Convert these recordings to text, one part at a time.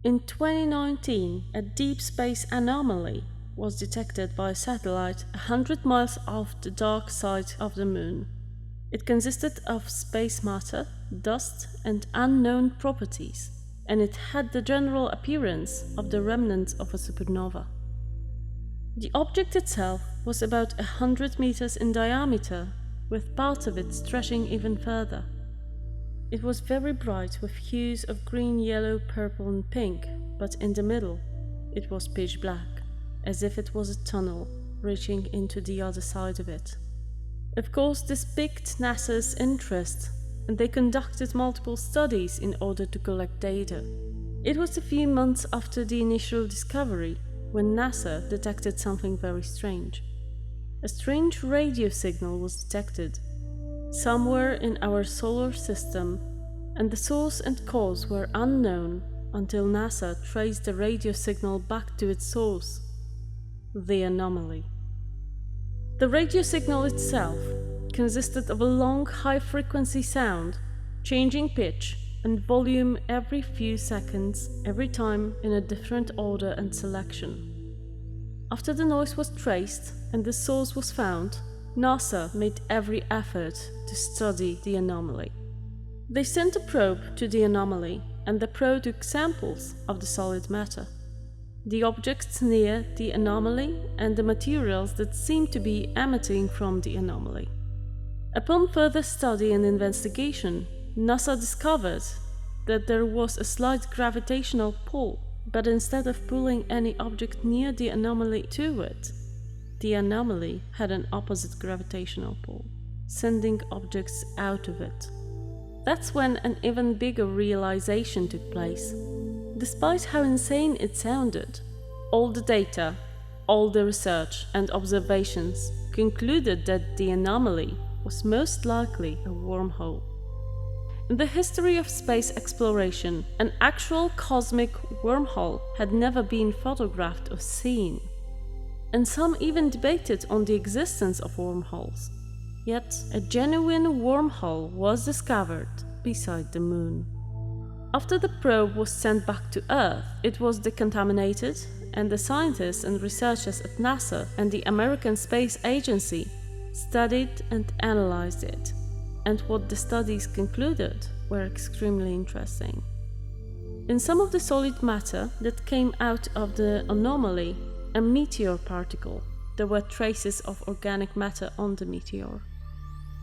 In 2019, a deep space anomaly was detected by a satellite 100 miles off the dark side of the Moon. It consisted of space matter, dust, and unknown properties, and it had the general appearance of the remnants of a supernova. The object itself was about 100 meters in diameter, with parts of it stretching even further. It was very bright with hues of green, yellow, purple, and pink, but in the middle it was pitch black, as if it was a tunnel reaching into the other side of it. Of course, this piqued NASA's interest, and they conducted multiple studies in order to collect data. It was a few months after the initial discovery when NASA detected something very strange. A strange radio signal was detected somewhere in our solar system, and the source and cause were unknown until NASA traced the radio signal back to its source, the anomaly. The radio signal itself consisted of a long, high-frequency sound, changing pitch and volume every few seconds, every time in a different order and selection. After the noise was traced and the source was found, NASA made every effort to study the anomaly. They sent a probe to the anomaly, and the probe took samples of the solid matter, the objects near the anomaly, and the materials that seemed to be emitting from the anomaly. Upon further study and investigation, NASA discovered that there was a slight gravitational pull, but instead of pulling any object near the anomaly to it, the anomaly had an opposite gravitational pull, sending objects out of it. That's when an even bigger realization took place. Despite how insane it sounded, all the data, all the research and observations concluded that the anomaly was most likely a wormhole. In the history of space exploration, an actual cosmic wormhole had never been photographed or seen, and some even debated on the existence of wormholes. Yet a genuine wormhole was discovered beside the Moon. After the probe was sent back to Earth, it was decontaminated, and the scientists and researchers at NASA and the American Space Agency studied and analyzed it, and what the studies concluded were extremely interesting. In some of the solid matter that came out of the anomaly, a meteor particle, there were traces of organic matter on the meteor.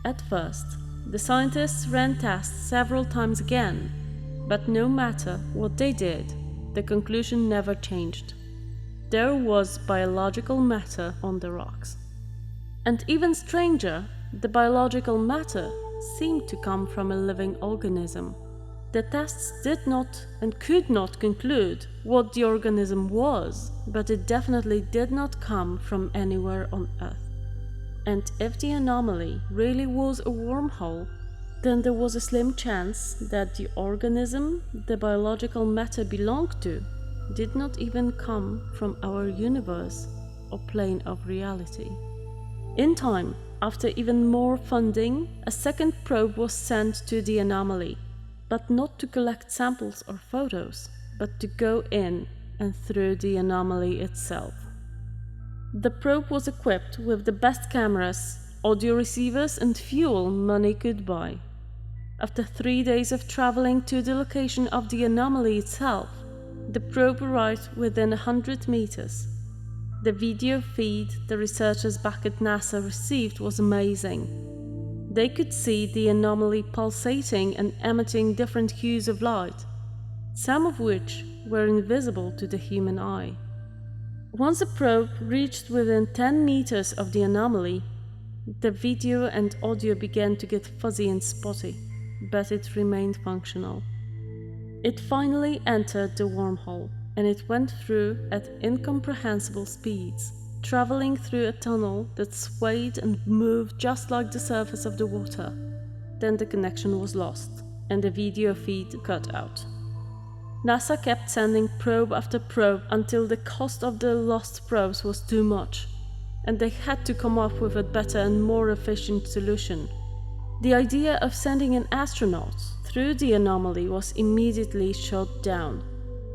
At first, the scientists ran tests several times again, but no matter what they did, the conclusion never changed. There was biological matter on the rocks. And even stranger, the biological matter seemed to come from a living organism. The tests did not and could not conclude what the organism was, but it definitely did not come from anywhere on Earth. And if the anomaly really was a wormhole, then there was a slim chance that the organism the biological matter belonged to did not even come from our universe or plane of reality. In time, after even more funding, a second probe was sent to the anomaly, but not to collect samples or photos, but to go in and through the anomaly itself. The probe was equipped with the best cameras, audio receivers, and fuel money could buy. After 3 days of traveling to the location of the anomaly itself, the probe arrived within 100 meters. The video feed the researchers back at NASA received was amazing. They could see the anomaly pulsating and emitting different hues of light, some of which were invisible to the human eye. Once the probe reached within 10 meters of the anomaly, the video and audio began to get fuzzy and spotty, but it remained functional. It finally entered the wormhole, and it went through at incomprehensible speeds, traveling through a tunnel that swayed and moved just like the surface of the water. Then the connection was lost, and the video feed cut out. NASA kept sending probe after probe until the cost of the lost probes was too much, and they had to come up with a better and more efficient solution. The idea of sending an astronaut through the anomaly was immediately shot down.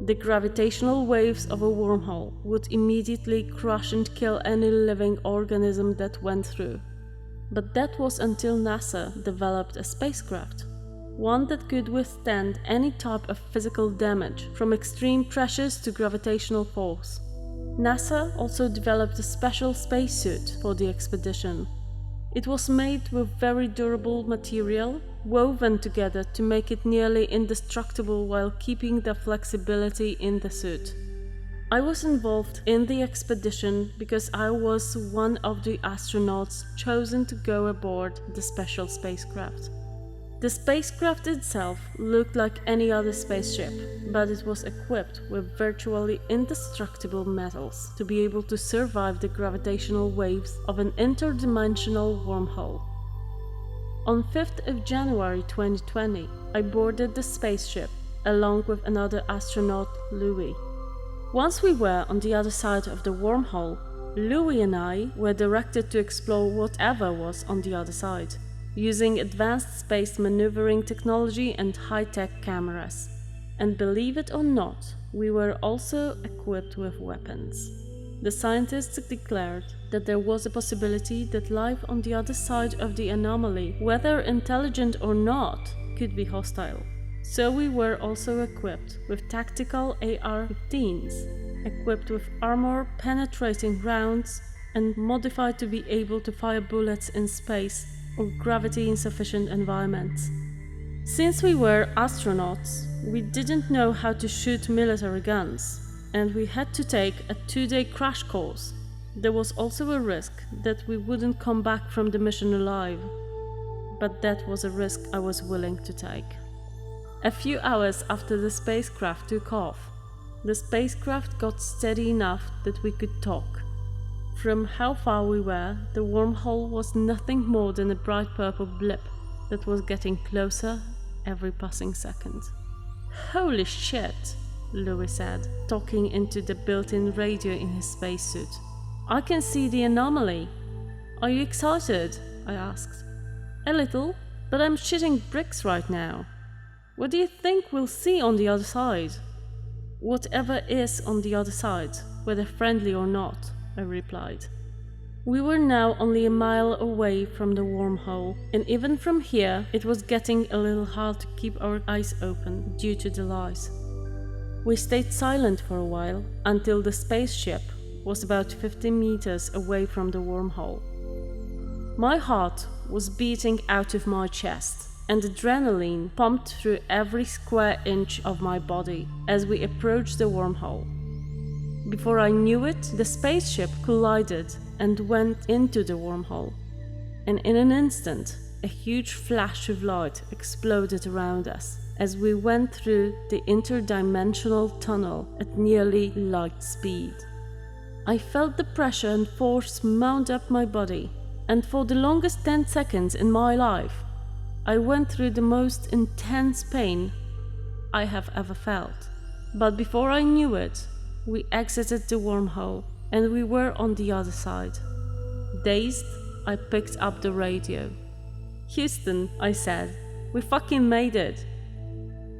The gravitational waves of a wormhole would immediately crush and kill any living organism that went through. But that was until NASA developed a spacecraft, one that could withstand any type of physical damage, from extreme pressures to gravitational force. NASA also developed a special spacesuit for the expedition. It was made with very durable material, woven together to make it nearly indestructible while keeping the flexibility in the suit. I was involved in the expedition because I was one of the astronauts chosen to go aboard the special spacecraft. The spacecraft itself looked like any other spaceship, but it was equipped with virtually indestructible metals to be able to survive the gravitational waves of an interdimensional wormhole. On 5th of January 2020, I boarded the spaceship along with another astronaut, Louis. Once we were on the other side of the wormhole, Louis and I were directed to explore whatever was on the other side, using advanced space maneuvering technology and high-tech cameras. And believe it or not, we were also equipped with weapons. The scientists declared that there was a possibility that life on the other side of the anomaly, whether intelligent or not, could be hostile. So we were also equipped with tactical AR-15s, equipped with armor-penetrating rounds, and modified to be able to fire bullets in space or gravity-insufficient environments. Since we were astronauts, we didn't know how to shoot military guns, and we had to take a 2-day crash course. There was also a risk that we wouldn't come back from the mission alive, but that was a risk I was willing to take. A few hours after the spacecraft took off, the spacecraft got steady enough that we could talk. From how far we were, the wormhole was nothing more than a bright purple blip that was getting closer every passing second. "Holy shit," Louis said, talking into the built-in radio in his spacesuit. "I can see the anomaly. Are you excited?" I asked. "A little, but I'm shitting bricks right now. What do you think we'll see on the other side?" "Whatever is on the other side, whether friendly or not," I replied. We were now only a mile away from the wormhole, and even from here it was getting a little hard to keep our eyes open due to the light. We stayed silent for a while until the spaceship was about 50 meters away from the wormhole. My heart was beating out of my chest, and adrenaline pumped through every square inch of my body as we approached the wormhole. Before I knew it, the spaceship collided and went into the wormhole, and in an instant, a huge flash of light exploded around us as we went through the interdimensional tunnel at nearly light speed. I felt the pressure and force mount up my body, and for the longest 10 seconds in my life, I went through the most intense pain I have ever felt. But before I knew it, we exited the wormhole and we were on the other side. Dazed, I picked up the radio. "Houston," I said, "we fucking made it."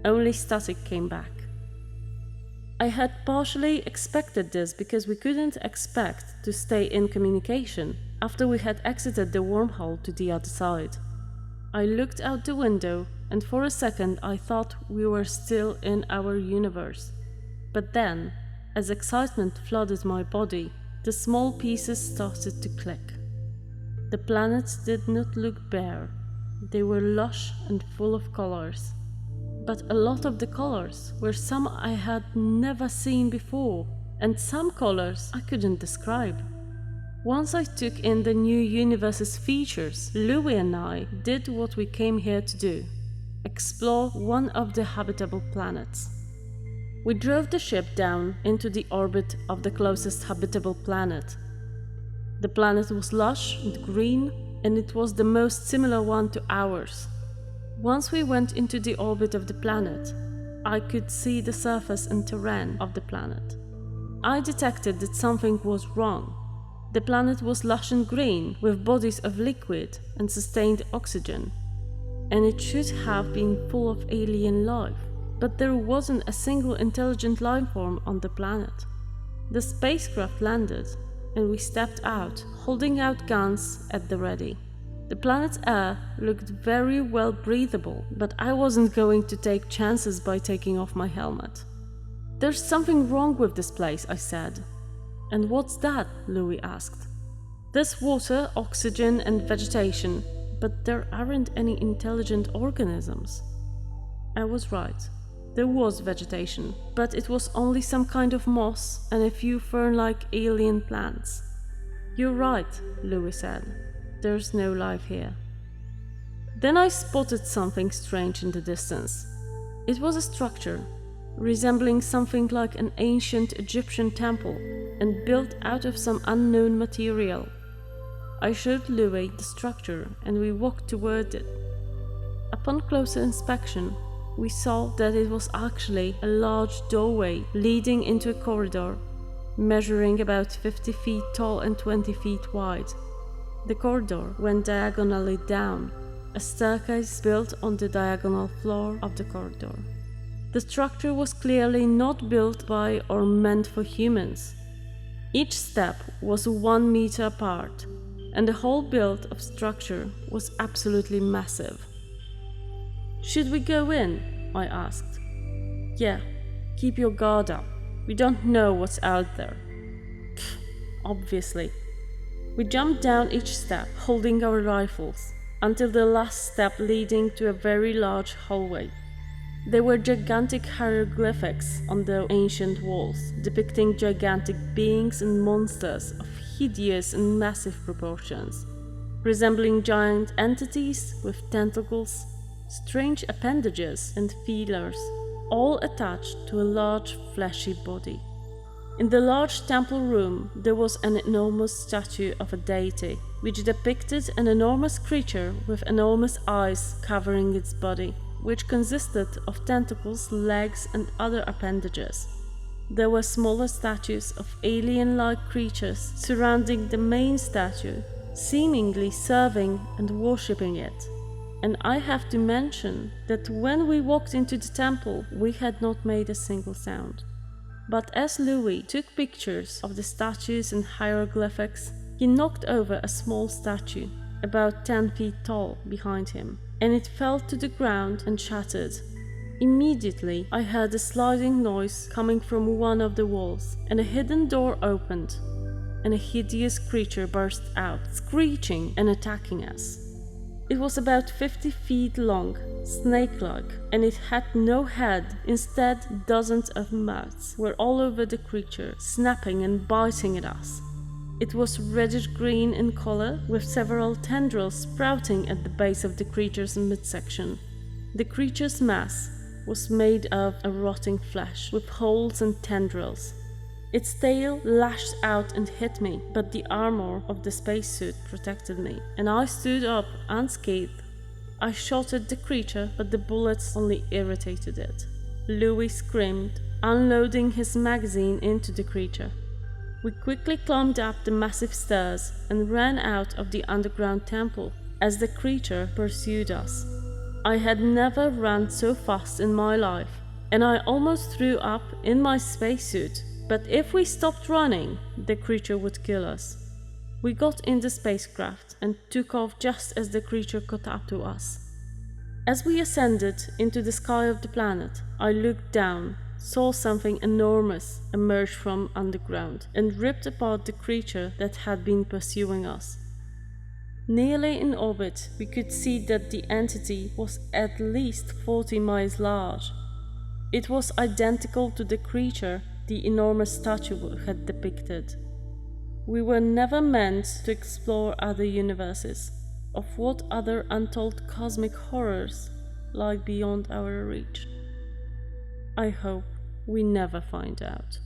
Only static came back. I had partially expected this because we couldn't expect to stay in communication after we had exited the wormhole to the other side. I looked out the window, and for a second I thought we were still in our universe. But then, as excitement flooded my body, the small pieces started to click. The planets did not look bare. They were lush and full of colors. But a lot of the colors were some I had never seen before, and some colors I couldn't describe. Once I took in the new universe's features, Louis and I did what we came here to do: explore one of the habitable planets. We drove the ship down into the orbit of the closest habitable planet. The planet was lush and green, and it was the most similar one to ours. Once we went into the orbit of the planet, I could see the surface and terrain of the planet. I detected that something was wrong. The planet was lush and green, with bodies of liquid and sustained oxygen, and it should have been full of alien life. but there wasn't a single intelligent life form on the planet. The spacecraft landed, and we stepped out, holding out guns at the ready. The planet's air looked very well breathable, but I wasn't going to take chances by taking off my helmet. "There's something wrong with this place," I said. "And what's that?" Louis asked. "There's water, oxygen, and vegetation, but there aren't any intelligent organisms." I was right. There was vegetation, but it was only some kind of moss and a few fern-like alien plants. "You're right," Louis said. "There's no life here." Then I spotted something strange in the distance. It was a structure, resembling something like an ancient Egyptian temple and built out of some unknown material. I showed Louis the structure and we walked toward it. Upon closer inspection, we saw that it was actually a large doorway leading into a corridor, measuring about 50 feet tall and 20 feet wide. The corridor went diagonally down, a staircase built on the diagonal floor of the corridor. The structure was clearly not built by or meant for humans. Each step was 1 meter apart, and the whole build of structure was absolutely massive. "Should we go in?" I asked. "Yeah, keep your guard up. We don't know what's out there." Pfft, obviously. We jumped down each step, holding our rifles, until the last step leading to a very large hallway. There were gigantic hieroglyphics on the ancient walls, depicting gigantic beings and monsters of hideous and massive proportions, resembling giant entities with tentacles, strange appendages and feelers, all attached to a large fleshy body. In the large temple room there was an enormous statue of a deity, which depicted an enormous creature with enormous eyes covering its body, which consisted of tentacles, legs and other appendages. There were smaller statues of alien-like creatures surrounding the main statue, seemingly serving and worshipping it. And I have to mention that when we walked into the temple, we had not made a single sound. But as Louis took pictures of the statues and hieroglyphics, he knocked over a small statue, about 10 feet tall, behind him, and it fell to the ground and shattered. Immediately, I heard a sliding noise coming from one of the walls, and a hidden door opened, and a hideous creature burst out, screeching and attacking us. It was about 50 feet long, snake-like, and it had no head. Instead, dozens of mouths were all over the creature, snapping and biting at us. It was reddish-green in color, with several tendrils sprouting at the base of the creature's midsection. The creature's mass was made of a rotting flesh, with holes and tendrils. Its tail lashed out and hit me, but the armor of the spacesuit protected me, and I stood up unscathed. I shot at the creature, but the bullets only irritated it. Louis screamed, unloading his magazine into the creature. We quickly climbed up the massive stairs and ran out of the underground temple as the creature pursued us. I had never run so fast in my life, and I almost threw up in my spacesuit. But if we stopped running, the creature would kill us. We got in the spacecraft and took off just as the creature caught up to us. As we ascended into the sky of the planet, I looked down, saw something enormous emerge from underground, and ripped apart the creature that had been pursuing us. Nearly in orbit, we could see that the entity was at least 40 miles large. It was identical to the creature the enormous statue had depicted. We were never meant to explore other universes, of what other untold cosmic horrors lie beyond our reach. I hope we never find out.